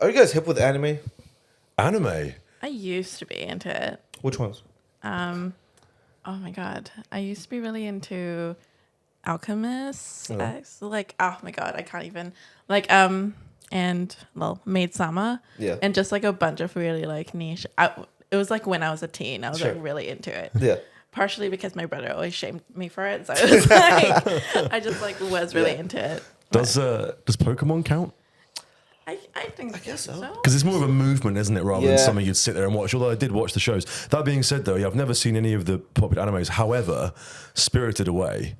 Are you guys hip with anime? Anime. I used to be into it. Which ones? Oh my god, I used to be really into Alchemist. Yeah. Like, oh my god, I can't even and well, Maid Sama. Yeah. And just like a bunch of really like niche. It was like when I was a teen, I was Sure. like really into it. Yeah. Partially because my brother always shamed me for it, so it was like I just like was really into it. Does Pokemon count? I think I guess so. Because it's more of a movement, isn't it, rather than Yeah. something you'd sit there and watch. Although I did watch the shows. That being said, though, yeah, I've never seen any of the popular animes. However, Spirited Away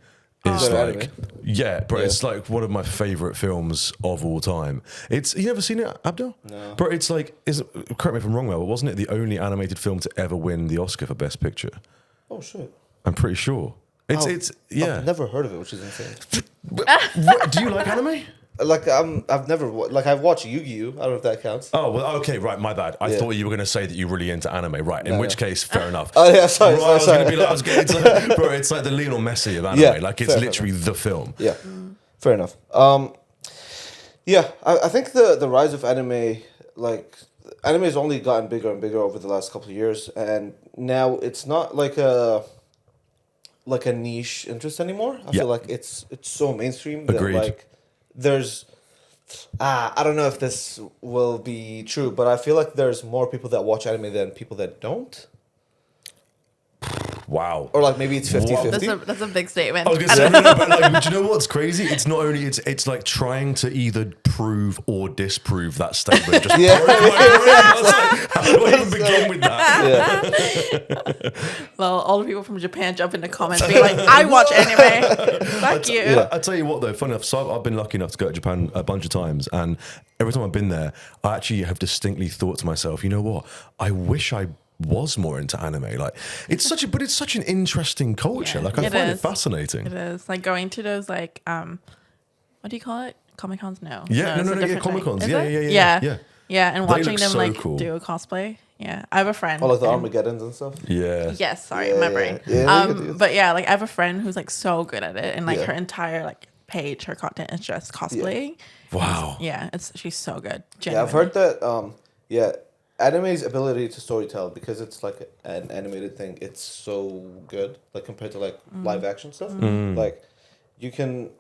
is Good like, anime. yeah, bro, Yeah. it's like one of my favorite films of all time. It's you never seen it, Abdul? No. Bro, it's like, correct me if I'm wrong, Mel, but wasn't it the only animated film to ever win the Oscar for Best Picture? Oh shit. I'm pretty sure. It's yeah. I've never heard of it, which is insane. Do you like anime? Like I've watched Yu-Gi-Oh. I don't know if that counts. Oh, well, okay, right, my bad. I Yeah. thought you were going to say that you're really into anime, right? In No, which no. case, fair enough. Oh yeah, sorry, Right, sorry. it's like, bro, it's like the Lionel Messi of anime. Yeah, like, it's fair, literally the film. Yeah, fair enough. Yeah, I think the rise of anime, like anime has only gotten bigger and bigger over the last couple of years, and now it's not like a niche interest anymore. I Yeah. feel like it's so mainstream Agreed. that like there's I don't know if this will be true, but I feel like there's more people that watch anime than people that don't. Wow. Or like maybe it's 50-50. that's a big statement. I was gonna say, no, but like, do you know what's crazy? It's not only it's like trying to either prove or disprove that statement. Just Yeah. I was like, how do I even begin with that? Yeah. Well, all the people from Japan jump in the comments being like, I watch anime. Fuck you. Yeah. I tell you what, though, funny enough, so I've been lucky enough to go to Japan a bunch of times, and every time I've been there, I actually have distinctly thought to myself, you know what? I wish I was more into anime. Like, it's such an interesting culture. Yeah, like, I it find it is. fascinating. It is like going to those like what do you call it? Comic Cons? No. Yeah, it's a yeah, different Comic Cons. thing. Yeah, Is it? yeah. Yeah, and They watching look them so like cool. do a cosplay. Yeah, I have a friend. Or like the and- Armageddons and stuff. Yeah. Yes, sorry, Yeah, my yeah, brain. yeah. Yeah, you But yeah, like I have a friend who's like so good at it, and like Yeah. her entire like page, her content is just cosplaying. Wow. Yeah, she's so good. Yeah, I've heard that. Anime's ability to storytell, because it's like an animated thing, it's so good. Like compared to like live action stuff, like you can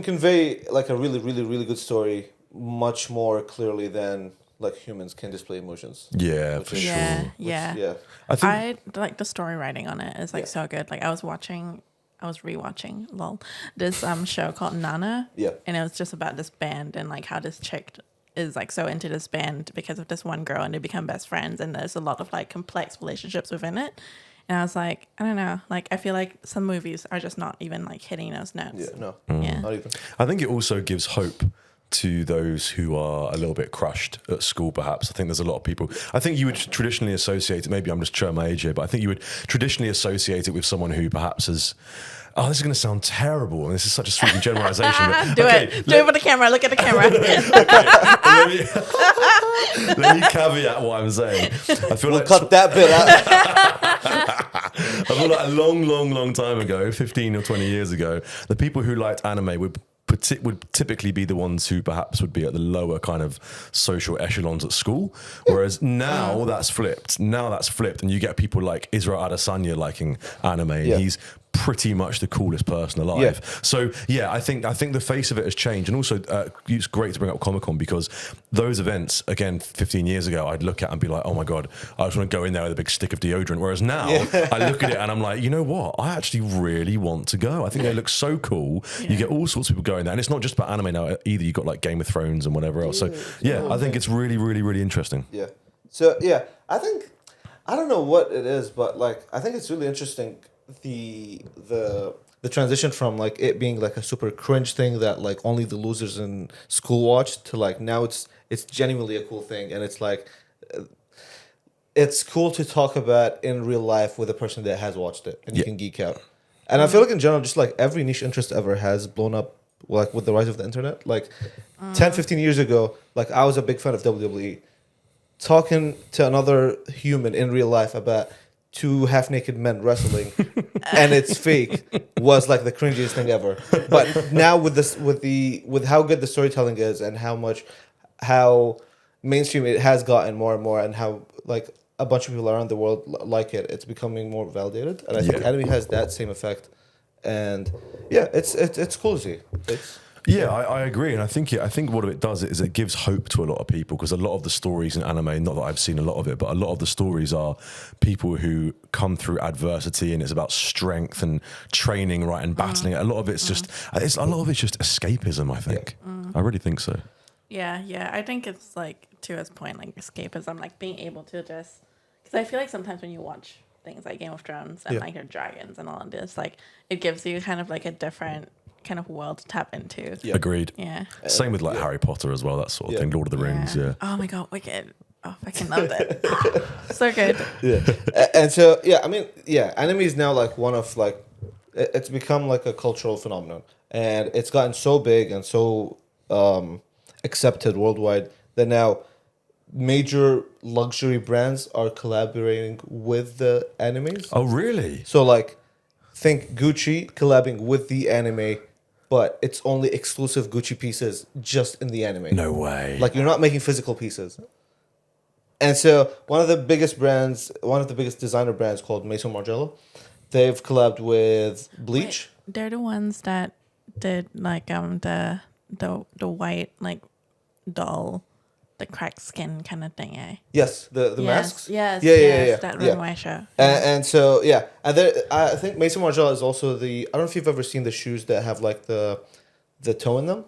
convey like a really, really, really good story much more clearly than like humans can display emotions. Yeah, Which for is- sure. Yeah, yeah. Yeah. I think I like the story writing on it is like Yeah. so good. Like I was rewatching this show called Nana. Yeah. And it was just about this band and like how this chick is like so into this band because of this one girl, and they become best friends, and there's a lot of like complex relationships within it. And I was like, I don't know, like I feel like some movies are just not even like hitting those notes. Yeah, no, Yeah. not even. I think it also gives hope to those who are a little bit crushed at school, perhaps. I think there's a lot of people. I think you would traditionally associate it, maybe I'm just showing my age here, but I think you would traditionally associate it with someone who perhaps has. Oh, this is going to sound terrible, and this is such a sweeping generalization. But, Do okay, it. Do it for the camera. Look at the camera. let me caveat what I'm saying. I feel like Cut that bit out. I feel like a long time ago, 15 or 20 years ago, the people who liked anime would typically be the ones who perhaps would be at the lower kind of social echelons at school. Whereas now that's flipped. And you get people like Israel Adesanya liking anime. And Yeah. he's pretty much the coolest person alive. Yeah. So yeah, I think the face of it has changed. And also it's great to bring up Comic-Con, because those events, again, 15 years ago, I'd look at and be like, oh my God, I just want to go in there with a big stick of deodorant. Whereas now I look at it and I'm like, you know what? I actually really want to go. I think they look so cool. Yeah. You get all sorts of people going there. And it's not just about anime now either. You've got like Game of Thrones and whatever else. So yeah, I think it's really, really, really interesting. Yeah. So yeah, I think I don't know what it is, but like I think it's really interesting the transition from like it being like a super cringe thing that like only the losers in school watch to like now it's genuinely a cool thing, and it's like it's cool to talk about in real life with a person that has watched it and you can geek out. And I feel like in general, just like every niche interest ever has blown up like with the rise of the internet. Like 10, 15 years ago, like I was a big fan of WWE. Talking to another human in real life about two half-naked men wrestling and it's fake was like the cringiest thing ever. But now with how good the storytelling is and how much how mainstream it has gotten more and more, and how like a bunch of people around the world like it. It's becoming more validated, and I think Yeah. anime has that same effect. And yeah, it's cool to see. It's Yeah, I agree, and I think what it does is it gives hope to a lot of people, because a lot of the stories in anime, not that I've seen a lot of it, but a lot of the stories are people who come through adversity, and it's about strength and training, right, and battling. A lot of it's just a lot of it's just escapism. I think. I really think so. Yeah. I think it's like to his point, like escapism, like being able to just because I feel like sometimes when you watch things like Game of Thrones and like your dragons and all of this, like it gives you kind of like a different kind of world to tap into. Yeah. Agreed. Yeah. Same with like Harry Potter as well, that sort of thing. Lord of the Rings. Yeah. Oh my god, wicked. Oh, I fucking love it. So good. and so yeah, I mean anime is now like one of like it's become like a cultural phenomenon, and it's gotten so big and so accepted worldwide that now major luxury brands are collaborating with the animes. Oh, really? So like think Gucci collabing with the anime, but it's only exclusive Gucci pieces just in the anime. No way. Like you're not making physical pieces. And so one of the biggest designer brands called Maison Margiela, they've collabed with Bleach. Wait, they're the ones that did like the white like doll, the cracked skin kind of thing, eh? Yes, the masks. Yes, Yeah. that Yeah. runway show. And so yeah, and there, I think Maison Margiela is also the. I don't know if you've ever seen the shoes that have like the toe in them,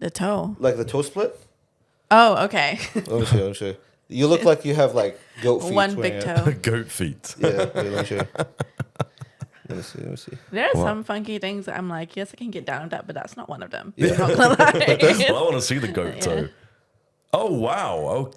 The toe. like the toe split. Oh, okay. Let me show you. You look like you have like goat feet. One when big you're- toe. Goat feet. Yeah, let me show you. Let me see. There are Wow. some funky things that I'm like, yes, I can get down with that, but that's not one of them. Yeah. I'm not gonna lie. Well, I want to see the goat Yeah. toe. Oh wow!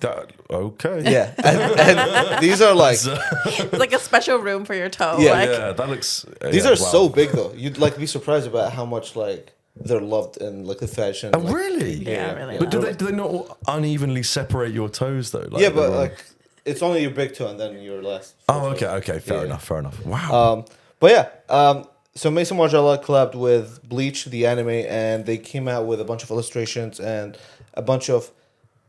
Okay. Yeah, and these are like It's like a special room for your toe. Yeah. like, Yeah, that looks. these yeah, are wow. so big though. You'd like be surprised about how much like they're loved in like the fashion. Oh like- really? Yeah, really. But do love. they not unevenly separate your toes though? Like, Yeah, but they're all- like it's only your big toe and then your last. Oh, okay. Fair Yeah. enough. Wow. But yeah, so Maison Margiela collabed with Bleach, the anime, and they came out with a bunch of illustrations and a bunch of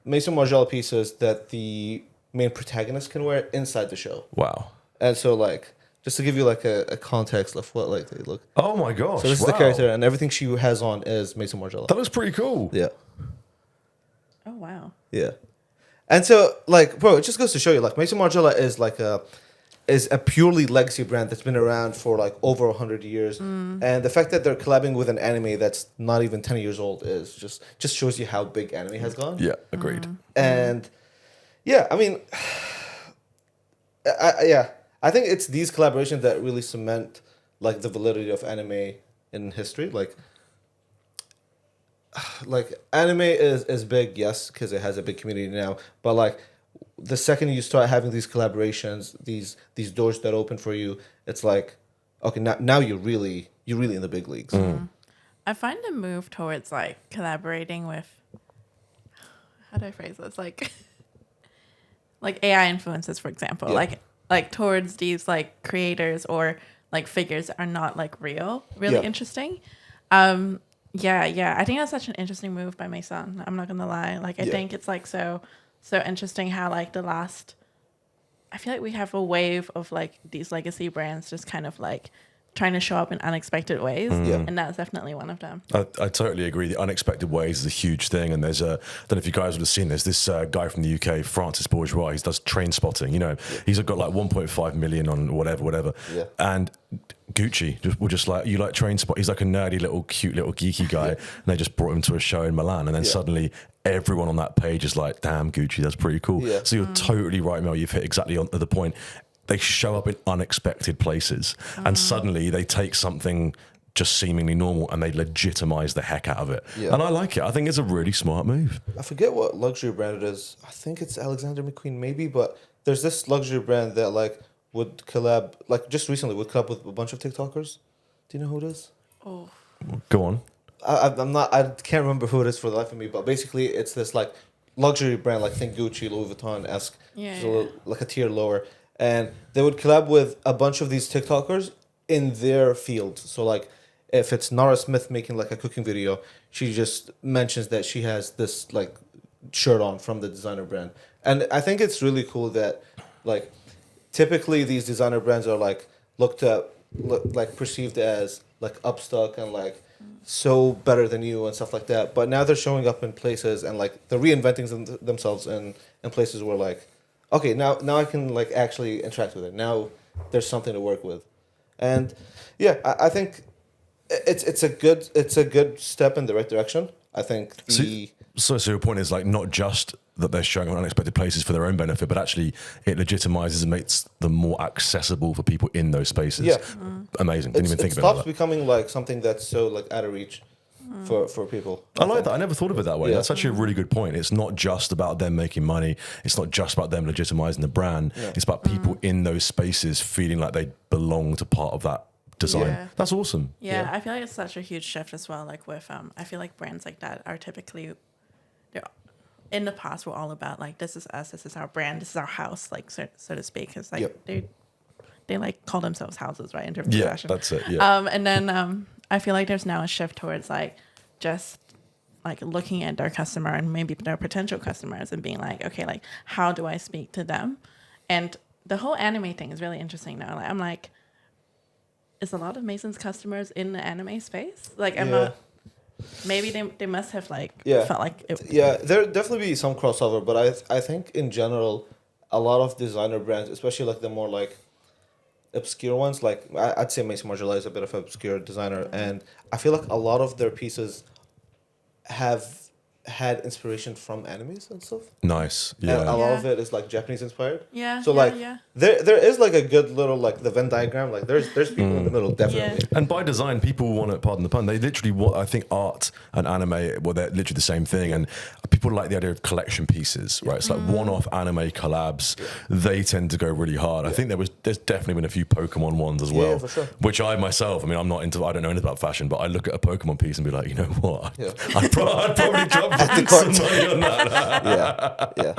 Maison Margiela pieces that the main protagonist can wear inside the show. Wow. And so, like, just to give you like a context of what like they look. Oh my gosh. So this is the wow. character, and everything she has on is Maison Margiela. That looks pretty cool. Yeah, Oh wow. yeah. And so, like, bro, it just goes to show you, like, Maison Margiela is a purely legacy brand that's been around for like over 100 years, and the fact that they're collabing with an anime that's not even 10 years old is just shows you how big anime has gone. Yeah. Agreed. And yeah, I mean, I think it's these collaborations that really cement like the validity of anime in history. Like anime is big, yes, because it has a big community now. But like the second you start having these collaborations, these doors that open for you, it's like, okay, now you're really in the big leagues. I find the move towards like collaborating with how do I phrase this? Like AI influencers, for example. Yeah. Like towards these like creators or like figures that are not like really Yeah. interesting. Yeah. I think that's such an interesting move by Mason. I'm not gonna lie. Like I Yeah. think it's like so interesting how like I feel like we have a wave of like these legacy brands just kind of like trying to show up in unexpected ways. Yeah. And that's definitely one of them. I totally agree. The unexpected ways is a huge thing, and there's I don't know if you guys would have seen this. This guy from the UK, Francis Bourgeois, he does train spotting. You know, he's got like 1.5 million on whatever. Yeah. And Gucci will just like, you like train spot. He's like a nerdy little cute little geeky guy, and they just brought him to a show in Milan, and then suddenly everyone on that page is like, "Damn, Gucci, that's pretty cool." Yeah. So you're totally right, Mel. You've hit exactly on the point. They show up in unexpected places, and suddenly they take something just seemingly normal and they legitimize the heck out of it. Yeah. And I like it. I think it's a really smart move. I forget what luxury brand it is. I think it's Alexander McQueen, maybe. But there's this luxury brand that like would collab, like just recently would collab with a bunch of TikTokers. Do you know who it is? Oh. Go on. I'm not. I can't remember who it is for the life of me. But basically, it's this like luxury brand, like think Gucci, Louis Vuitton esque, Yeah. like a tier lower, and they would collab with a bunch of these TikTokers in their field. So like, if it's Nara Smith making like a cooking video, she just mentions that she has this like shirt on from the designer brand. And I think it's really cool that like typically these designer brands are like looked at like perceived as like upstuck and like so better than you and stuff like that. But now they're showing up in places and like they're reinventing themselves in places where like, okay, now I can like actually interact with it. Now there's something to work with, and yeah, I think it's a good step in the right direction. I think the So your point is like not just that they're showing up in unexpected places for their own benefit, but actually it legitimizes and makes them more accessible for people in those spaces. Yeah. Amazing. Didn't even it think stops about that. becoming like something that's so like out of reach for people. I like that. I never thought of it that way. Yeah. That's actually a really good point. It's not just about them making money. It's not just about them legitimizing the brand. Yeah. It's about people in those spaces feeling like they belong to part of that design. Yeah. That's awesome. Yeah, I feel like it's such a huge shift as well. Like with, I feel like brands like that are typically, they're in the past were all about like this is us, this is our brand, this is our house, like so to speak. Because like they like call themselves houses, right? In terms of fashion. That's it. Yeah. And then I feel like there's now a shift towards like just like looking at their customer and maybe their potential customers and being like, okay, like how do I speak to them? And the whole anime thing is really interesting now. Like I'm like, is a lot of Mason's customers in the anime space? Like I'm not. Maybe they must have like felt like it. Yeah, there definitely be some crossover, but I think in general, a lot of designer brands, especially like the more like obscure ones, like I'd say Mason Margiela is a bit of an obscure designer, and I feel like a lot of their pieces have had inspiration from animes and stuff. Nice. And a Yeah. lot of it is like Japanese inspired. Yeah. So like there is like a good little like the Venn diagram. Like there's people in the middle definitely. And by design, people want to, pardon the pun, they literally want, I think art and anime, well, they're literally the same thing. And people like the idea of collection pieces, right? It's like one-off anime collabs. They tend to go really hard. I think there's definitely been a few Pokemon ones as well. Yeah, for sure. Which I myself, I mean, I don't know anything about fashion, but I look at a Pokemon piece and be like, you know what? Yeah. I'd probably drop some money on that. Yeah.